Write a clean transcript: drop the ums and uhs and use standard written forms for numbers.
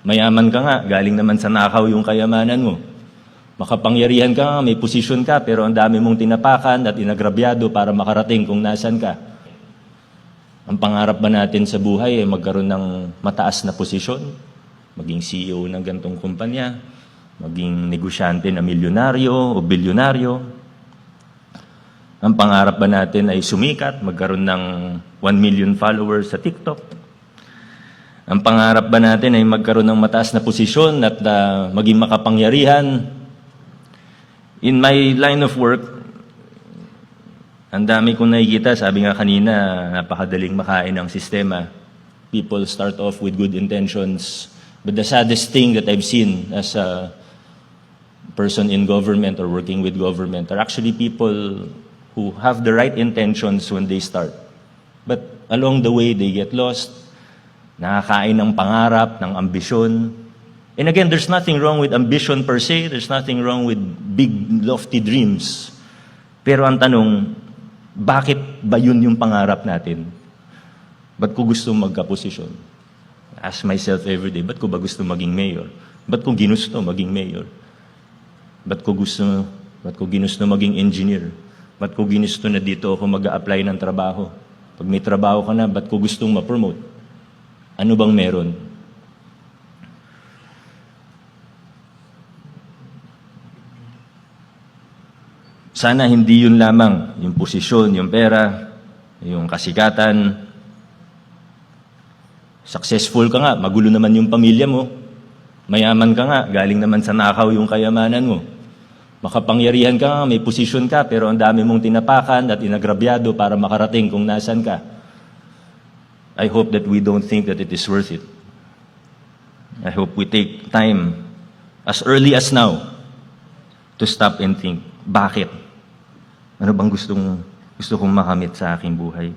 Mayaman ka nga, galing naman sa nakaw yung kayamanan mo. Makapangyarihan ka nga, may posisyon ka, pero ang dami mong tinapakan at inagrabyado para makarating kung nasan ka. Ang pangarap ba natin sa buhay ay magkaroon ng mataas na posisyon? Maging CEO ng gantong kumpanya? Maging negosyante na milyonaryo o bilyonaryo? Ang pangarap ba natin ay sumikat, magkaroon ng 1 million followers sa TikTok? Ang pangarap ba natin ay magkaroon ng mataas na posisyon at maging makapangyarihan? In my line of work, ang dami kong nakikita, sabi nga kanina, napakadaling makain ng sistema. People start off with good intentions. But the saddest thing that I've seen as a person in government or working with government are actually people who have the right intentions when they start. But along the way, they get lost. Nakakain ng pangarap, ng ambisyon. And again, there's nothing wrong with ambition per se. There's nothing wrong with big, lofty dreams. Pero ang tanong, bakit ba yun yung pangarap natin? Ba't ko gusto magkaposisyon? Ask myself every day, ba't ko ba gusto maging mayor? Ba't ko ginusto maging mayor? Ba't ko ginusto maging engineer? Ba't ko ginusto na dito ako mag-a-apply ng trabaho? Pag may trabaho ka na, ba't ko gustong ma-promote? Ano bang meron? Sana hindi yun lamang, yung posisyon, yung pera, yung kasikatan. Successful ka nga, magulo naman yung pamilya mo. Mayaman ka nga, galing naman sa nakaw yung kayamanan mo. Makapangyarihan ka nga, may posisyon ka, pero ang dami mong tinapakan at inagrabyado para makarating kung nasan ka. I hope that we don't think that it is worth it. I hope we take time, as early as now, to stop and think, bakit? Ano bang gusto kong makamit sa aking buhay?